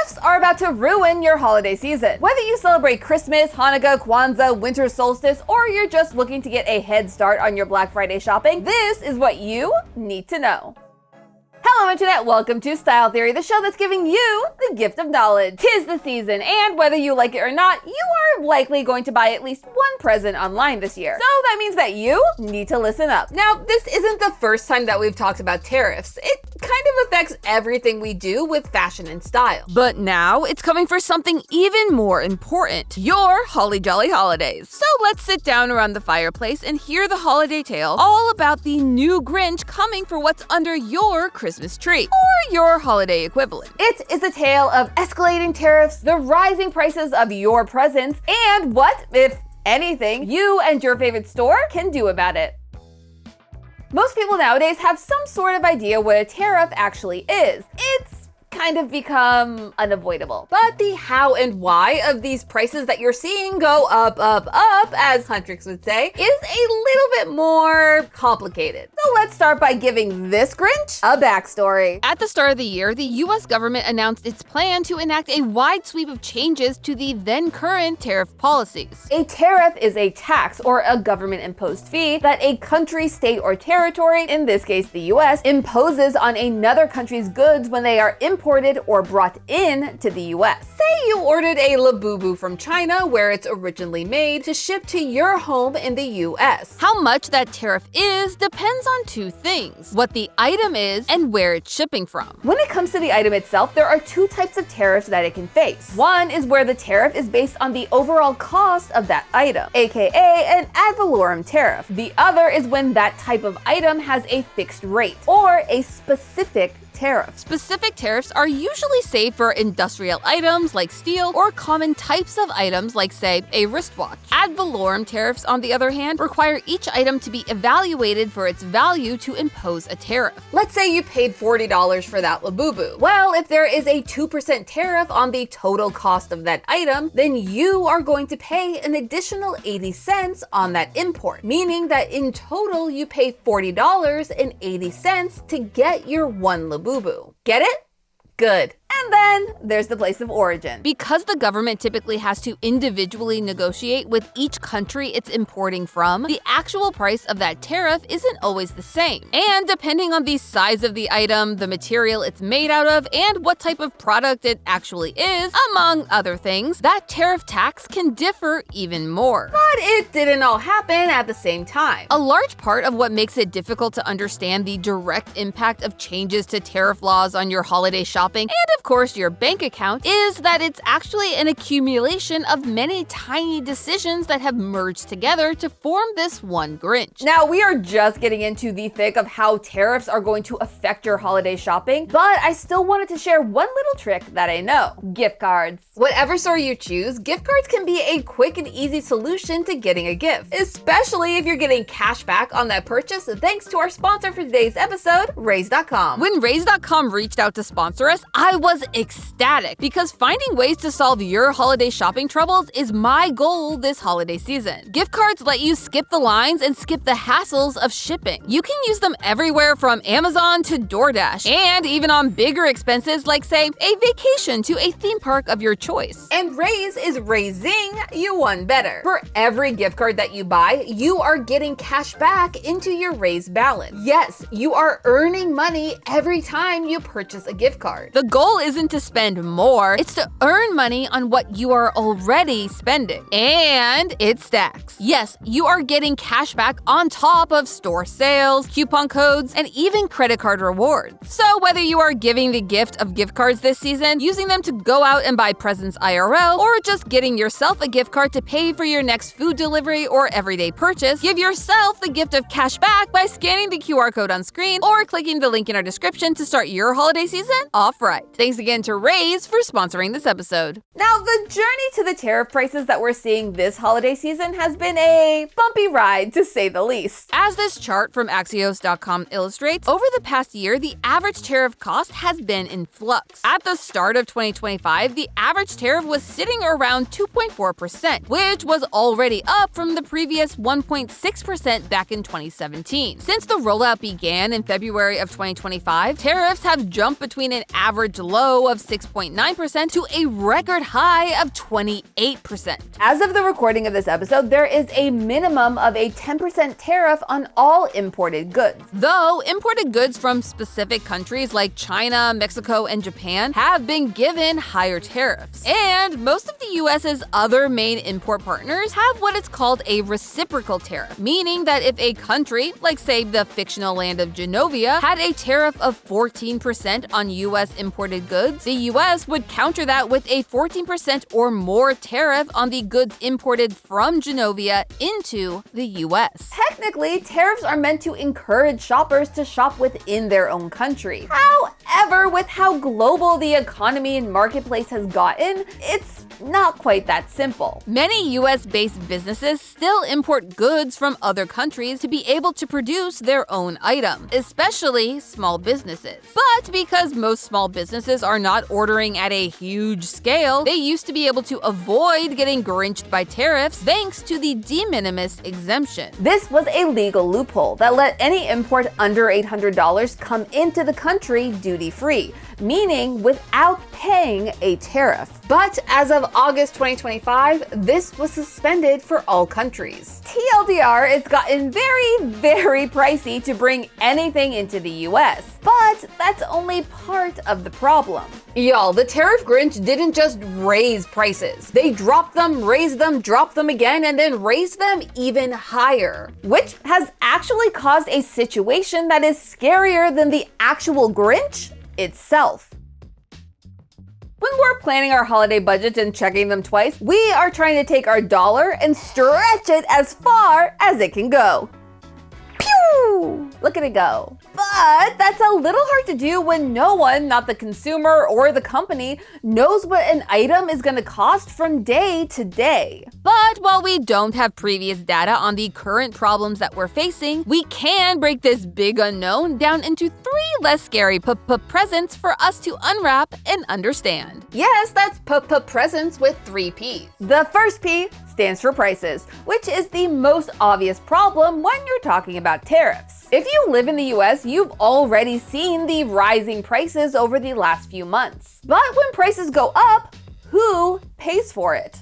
Tariffs are about to ruin your holiday season. Whether you celebrate Christmas, Hanukkah, Kwanzaa, winter solstice, or you're just looking to get a head start on your Black Friday shopping, this is what you need to know. Hello Internet, welcome to Style Theory, the show that's giving you the gift of knowledge. 'Tis the season, and whether you like it or not, you are likely going to buy at least one present online this year. So that means that you need to listen up. Now, this isn't the first time that we've talked about tariffs. It kind of affects everything we do with fashion and style. But now it's coming for something even more important, your holly jolly holidays. So let's sit down around the fireplace and hear the holiday tale all about the new Grinch coming for what's under your Christmas tree, or your holiday equivalent. It is a tale of escalating tariffs, the rising prices of your presents, and what, if anything, you and your favorite store can do about it. Most people nowadays have some sort of idea what a tariff actually is. It's kind of become unavoidable. But the how and why of these prices that you're seeing go up, as Huntrix would say, is a little bit more complicated. So let's start by giving this Grinch a backstory. At the start of the year, the US government announced its plan to enact a wide sweep of changes to the then current tariff policies. A tariff is a tax or a government-imposed fee that a country, state, or territory, in this case the US, imposes on another country's goods when they are imported or brought in to the US. Say you ordered a Labubu from China, where it's originally made, to ship to your home in the US. How much that tariff is depends on two things: what the item is and where it's shipping from. When it comes to the item itself, there are two types of tariffs that it can face. One is where the tariff is based on the overall cost of that item, aka an ad valorem tariff. The other is when that type of item has a fixed rate, or a specific tariff. Specific tariffs are usually saved for industrial items like steel or common types of items like, say, a wristwatch. Ad valorem tariffs, on the other hand, require each item to be evaluated for its value to impose a tariff. Let's say you paid $40 for that Labubu. Well, if there is a 2% tariff on the total cost of that item, then you are going to pay an additional 80 cents on that import, meaning that in total you pay $40.80 to get your one Labubu. Get it? Good. And then there's the place of origin. Because the government typically has to individually negotiate with each country it's importing from, the actual price of that tariff isn't always the same. And depending on the size of the item, the material it's made out of, and what type of product it actually is, among other things, that tariff tax can differ even more. But it didn't all happen at the same time. A large part of what makes it difficult to understand the direct impact of changes to tariff laws on your holiday shopping, and of course your bank account, is that it's actually an accumulation of many tiny decisions that have merged together to form this one Grinch. Now, we are just getting into the thick of how tariffs are going to affect your holiday shopping, but I still wanted to share one little trick that I know: gift cards. Whatever store you choose, gift cards can be a quick and easy solution to getting a gift, especially if you're getting cash back on that purchase thanks to our sponsor for today's episode, Raise.com. When Raise.com reached out to sponsor us, I was ecstatic, because finding ways to solve your holiday shopping troubles is my goal this holiday season. Gift cards let you skip the lines and skip the hassles of shipping. You can use them everywhere from Amazon to DoorDash, and even on bigger expenses like, say, a vacation to a theme park of your choice. And Raise is raising you one better. For every gift card that you buy, you are getting cash back into your Raise balance. Yes, you are earning money every time you purchase a gift card. The goal isn't to spend more, it's to earn money on what you are already spending. And it stacks. Yes, you are getting cash back on top of store sales, coupon codes, and even credit card rewards. So whether you are giving the gift of gift cards this season, using them to go out and buy presents IRL, or just getting yourself a gift card to pay for your next food delivery or everyday purchase, give yourself the gift of cash back by scanning the QR code on screen or clicking the link in our description to start your holiday season off right. Thanks again to Raise for sponsoring this episode. Now, the journey to the tariff prices that we're seeing this holiday season has been a bumpy ride, to say the least. As this chart from Axios.com illustrates, over the past year, the average tariff cost has been in flux. At the start of 2025, the average tariff was sitting around 2.4%, which was already up from the previous 1.6% back in 2017. Since the rollout began in February of 2025, tariffs have jumped between an average low of of 6.9% to a record high of 28%. As of the recording of this episode, there is a minimum of a 10% tariff on all imported goods. Though imported goods from specific countries like China, Mexico, and Japan have been given higher tariffs. And most of the US's other main import partners have what is called a reciprocal tariff, meaning that if a country, like say the fictional land of Genovia, had a tariff of 14% on US imported goods, the US would counter that with a 14% or more tariff on the goods imported from Genovia into the US. Technically, tariffs are meant to encourage shoppers to shop within their own country. However, with how global the economy and marketplace has gotten, it's not quite that simple. Many US-based businesses still import goods from other countries to be able to produce their own item, especially small businesses. But because most small businesses are not ordering at a huge scale, they used to be able to avoid getting grinched by tariffs thanks to the de minimis exemption. This was a legal loophole that let any import under $800 come into the country duty-free, meaning without paying a tariff. But as of August 2025, this was suspended for all countries. TLDR, it's gotten very pricey to bring anything into the US, but that's only part of the problem. Y'all, the tariff Grinch didn't just raise prices. They dropped them, raised them, dropped them again, and then raised them even higher. Which has actually caused a situation that is scarier than the actual Grinch itself. When we're planning our holiday budgets and checking them twice, we are trying to take our dollar and stretch it as far as it can go. Pew! Look at it go. But that's a little hard to do when no one, not the consumer or the company, knows what an item is going to cost from day to day. But while we don't have previous data on the current problems that we're facing, we can break this big unknown down into 3 less scary presents for us to unwrap and understand. Yes, that's presents with 3 P's. The first P stands for prices, which is the most obvious problem when you're talking about tariffs. If you live in the US, you've already seen the rising prices over the last few months. But when prices go up, who pays for it?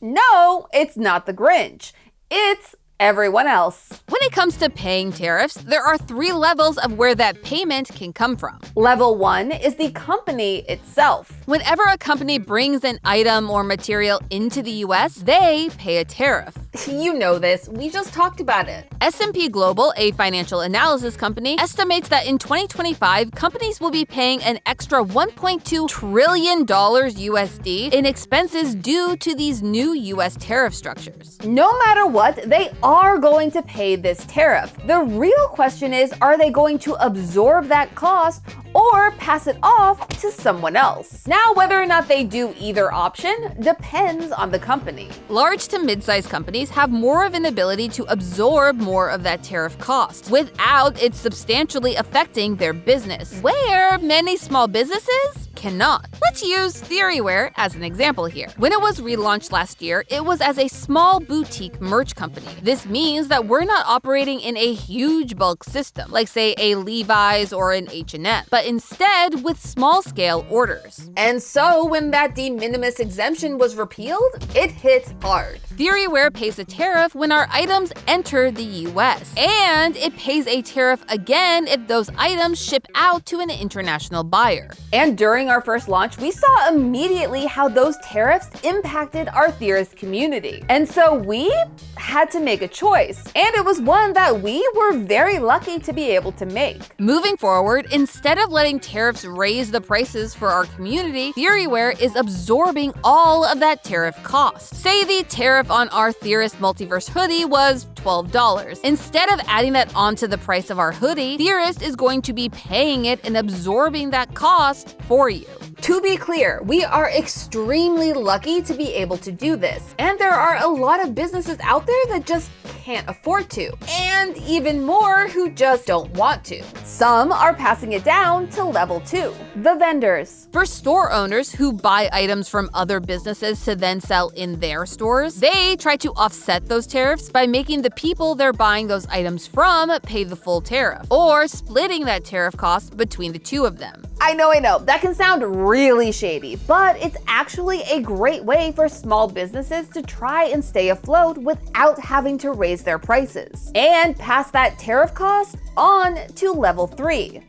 No, it's not the Grinch. It's everyone else. When it comes to paying tariffs, there are 3 levels of where that payment can come from. Level 1 is the company itself. Whenever a company brings an item or material into the US, they pay a tariff. You know this, we just talked about it. S&P Global, a financial analysis company, estimates that in 2025, companies will be paying an extra $1.2 trillion USD in expenses due to these new US tariff structures. No matter what, they are going to pay this tariff. The real question is, are they going to absorb that cost or pass it off to someone else? Now, whether or not they do either option depends on the company. Large to mid-sized companies have more of an ability to absorb more of that tariff cost without it substantially affecting their business, where many small businesses cannot. Let's use Theoryware as an example here. When it was relaunched last year, it was as a small boutique merch company. This means that we're not operating in a huge bulk system, like say a Levi's or an H&M, but instead with small-scale orders. And so when that de minimis exemption was repealed, it hit hard. Theoryware pays a tariff when our items enter the US, and it pays a tariff again if those items ship out to an international buyer. And during our first launch, we saw immediately how those tariffs impacted our theorist community. And so we had to make a choice, and it was one that we were very lucky to be able to make. Moving forward, instead of letting tariffs raise the prices for our community, Theoryware is absorbing all of that tariff cost. Say the tariff on our Theorist Multiverse hoodie was $12. Instead of adding that onto the price of our hoodie, Theorist is going to be paying it and absorbing that cost for you. To be clear, we are extremely lucky to be able to do this, and there are a lot of businesses out there that just can't afford to, and even more who just don't want to. Some are passing it down to level 2, the vendors. For store owners who buy items from other businesses to then sell in their stores, they try to offset those tariffs by making the people they're buying those items from pay the full tariff, or splitting that tariff cost between the two of them. I know, that can sound really shady, but it's actually a great way for small businesses to try and stay afloat without having to raise their prices, and pass that tariff cost on to level 3,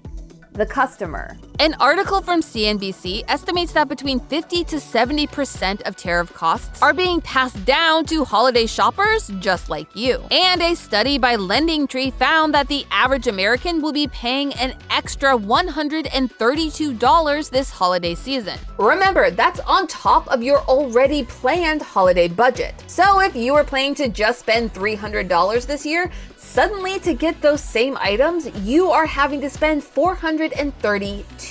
the customer. An article from CNBC estimates that between 50 to 70% of tariff costs are being passed down to holiday shoppers just like you. And a study by LendingTree found that the average American will be paying an extra $132 this holiday season. Remember, that's on top of your already planned holiday budget. So if you were planning to just spend $300 this year, suddenly to get those same items, you are having to spend $432.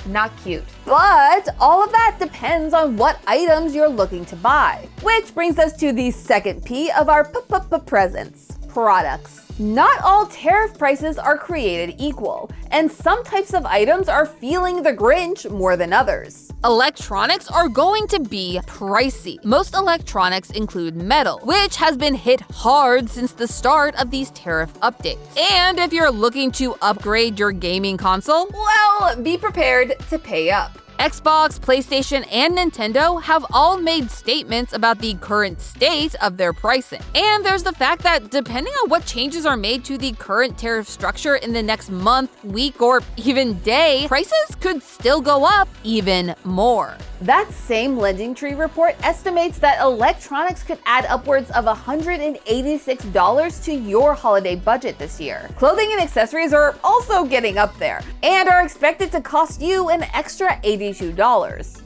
Not cute. But all of that depends on what items you're looking to buy. Which brings us to the second P of our presents: products. Not all tariff prices are created equal, and some types of items are feeling the Grinch more than others. Electronics are going to be pricey. Most electronics include metal, which has been hit hard since the start of these tariff updates. And if you're looking to upgrade your gaming console, well, be prepared to pay up. Xbox, PlayStation, and Nintendo have all made statements about the current state of their pricing. And there's the fact that depending on what changes are made to the current tariff structure in the next month, week, or even day, prices could still go up even more. That same LendingTree report estimates that electronics could add upwards of $186 to your holiday budget this year. Clothing and accessories are also getting up there, and are expected to cost you an extra $82.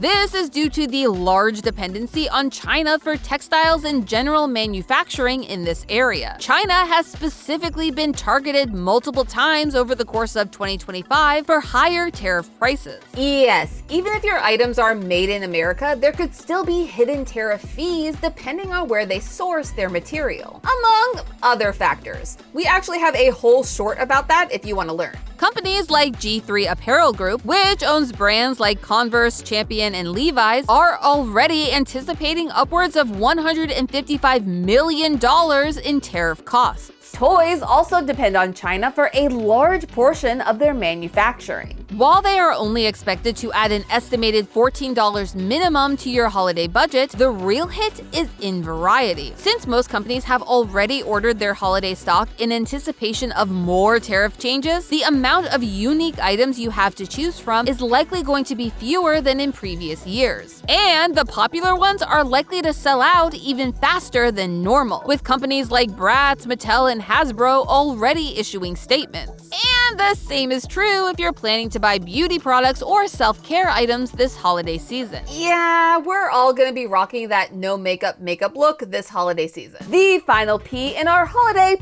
This is due to the large dependency on China for textiles and general manufacturing in this area. China has specifically been targeted multiple times over the course of 2025 for higher tariff prices. Yes, even if your items are made in America, there could still be hidden tariff fees depending on where they source their material, among other factors. We actually have a whole short about that if you want to learn. Companies like G3 Apparel Group, which owns brands like Converse, Champion, and Levi's, are already anticipating upwards of $155 million in tariff costs. Toys also depend on China for a large portion of their manufacturing. While they are only expected to add an estimated $14 minimum to your holiday budget, the real hit is in variety. Since most companies have already ordered their holiday stock in anticipation of more tariff changes, the amount of unique items you have to choose from is likely going to be fewer than in previous years. And the popular ones are likely to sell out even faster than normal, with companies like Bratz, Mattel, and Hasbro already issuing statements. And the same is true if you're planning to buy beauty products or self-care items this holiday season. Yeah, we're all gonna be rocking that no makeup look this holiday season. The final P in our holiday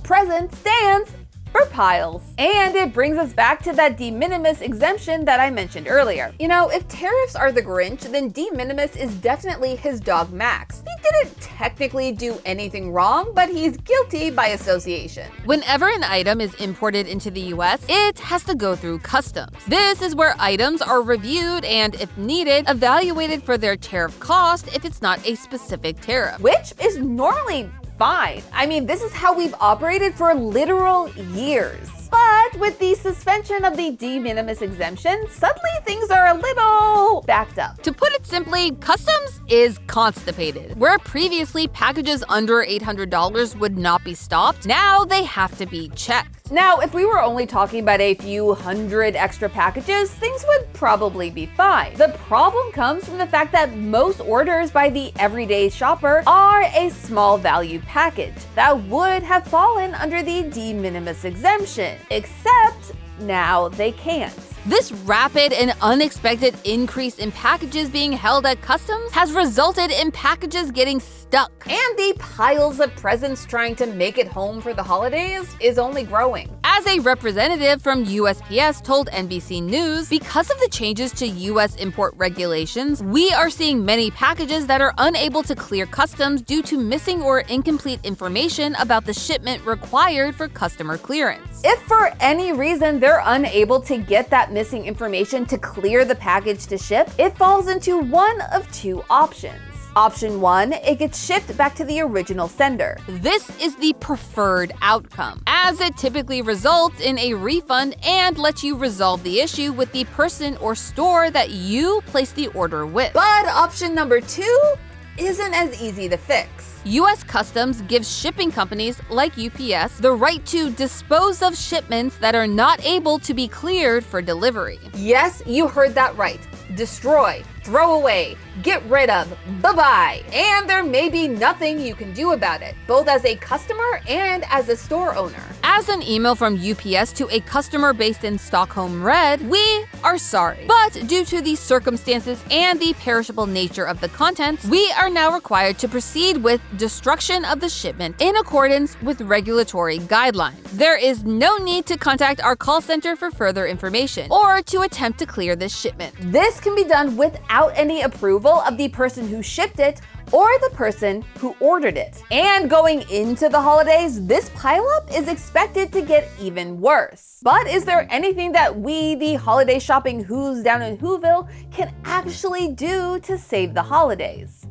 present stands for piles. And it brings us back to that de minimis exemption that I mentioned earlier. You know, if tariffs are the Grinch, then de minimis is definitely his dog Max. He didn't technically do anything wrong, but he's guilty by association. Whenever an item is imported into the US, it has to go through customs. This is where items are reviewed and, if needed, evaluated for their tariff cost if it's not a specific tariff. Which is normally fine. I mean, this is how we've operated for literal years. But with the suspension of the de minimis exemption, suddenly things are a little backed up. To put it simply, customs is constipated. Where previously packages under $800 would not be stopped, now they have to be checked. Now, if we were only talking about a few hundred extra packages, things would probably be fine. The problem comes from the fact that most orders by the everyday shopper are a small value package that would have fallen under the de minimis exemption, except now they can't. This rapid and unexpected increase in packages being held at customs has resulted in packages getting stuck. And the piles of presents trying to make it home for the holidays is only growing. As a representative from USPS told NBC News, because of the changes to U.S. import regulations, we are seeing many packages that are unable to clear customs due to missing or incomplete information about the shipment required for customer clearance. If for any reason they're unable to get that missing information to clear the package to ship, it falls into one of two options. Option 1, it gets shipped back to the original sender. This is the preferred outcome, as it typically results in a refund and lets you resolve the issue with the person or store that you placed the order with. But option number 2 isn't as easy to fix. U.S. Customs gives shipping companies like UPS the right to dispose of shipments that are not able to be cleared for delivery. Yes, you heard that right. Destroy, throw away, get rid of, bye-bye. And there may be nothing you can do about it, both as a customer and as a store owner. As an email from UPS to a customer based in Stockholm read, "We are sorry, but due to the circumstances and the perishable nature of the contents, we are now required to proceed with destruction of the shipment in accordance with regulatory guidelines. There is no need to contact our call center for further information or to attempt to clear this shipment." This can be done without any approval of the person who shipped it or the person who ordered it. And going into the holidays, this pileup is expected to get even worse. But is there anything that we, the holiday shopping who's down in Whoville, can actually do to save the holidays?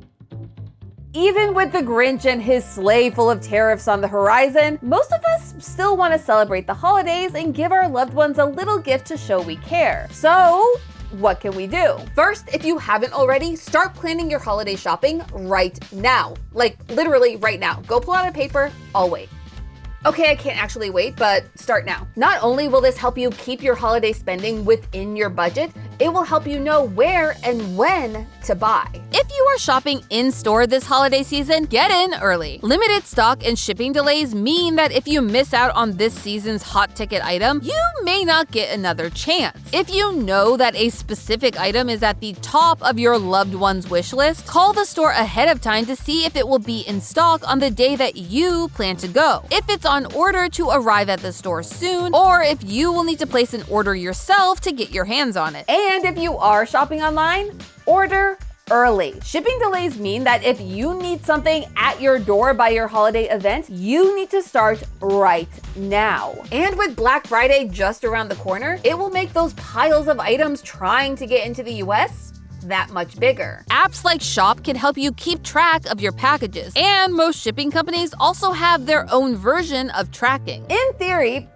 Even with the Grinch and his sleigh full of tariffs on the horizon, most of us still want to celebrate the holidays and give our loved ones a little gift to show we care. So, what can we do? First, if you haven't already, start planning your holiday shopping right now. Like, literally right now. Go pull out a paper, I'll wait. Okay, I can't actually wait, but start now. Not only will this help you keep your holiday spending within your budget, it will help you know where and when to buy. If you are shopping in-store this holiday season, get in early. Limited stock and shipping delays mean that if you miss out on this season's hot ticket item, you may not get another chance. If you know that a specific item is at the top of your loved one's wish list, call the store ahead of time to see if it will be in stock on the day that you plan to go. If it's on order to arrive at the store soon, or if you will need to place an order yourself to get your hands on it. And if you are shopping online, order early. Shipping delays mean that if you need something at your door by your holiday event, you need to start right now. And with Black Friday just around the corner, it will make those piles of items trying to get into the US that much bigger. Apps like Shop can help you keep track of your packages, and most shipping companies also have their own version of tracking. In theory,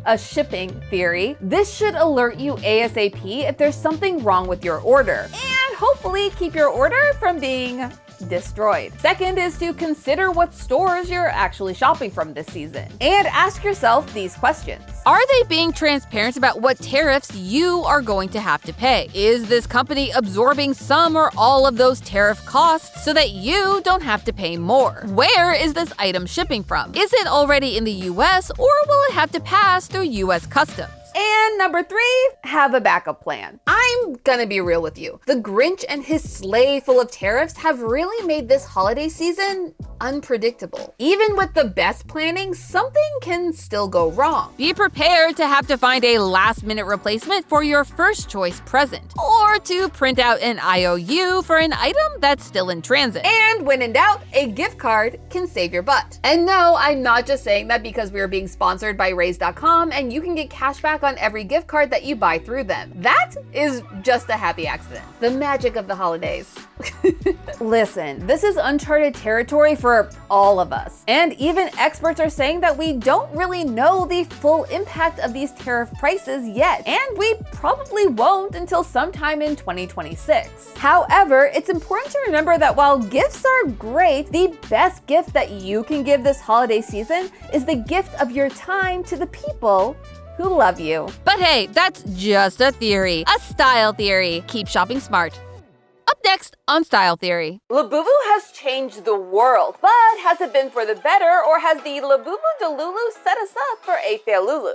a shipping theory, this should alert you ASAP if there's something wrong with your order, and hopefully keep your order from being destroyed. Second is to consider what stores you're actually shopping from this season, and ask yourself these questions. Are they being transparent about what tariffs you are going to have to pay? Is this company absorbing some or all of those tariff costs so that you don't have to pay more? Where is this item shipping from? Is it already in the US, or will it have to pass through US Customs? And number 3, have a backup plan. I'm gonna be real with you. The Grinch and his sleigh full of tariffs have really made this holiday season unpredictable. Even with the best planning, something can still go wrong. Be prepared to have to find a last-minute replacement for your first choice present, or to print out an IOU for an item that's still in transit. And when in doubt, a gift card can save your butt. And no, I'm not just saying that because we are being sponsored by Raise.com and you can get cash back on every gift card that you buy through them. That is just a happy accident. The magic of the holidays. Listen, this is uncharted territory for all of us. And even experts are saying that we don't really know the full impact of these tariff prices yet. And we probably won't until sometime in 2026. However, it's important to remember that while gifts are great, the best gift that you can give this holiday season is the gift of your time to the people who love you. But hey, that's just a theory, a style theory. Keep shopping smart. Up next on Style Theory. Labubu has changed the world, but has it been for the better, or has the Labubu Delulu set us up for a failulu?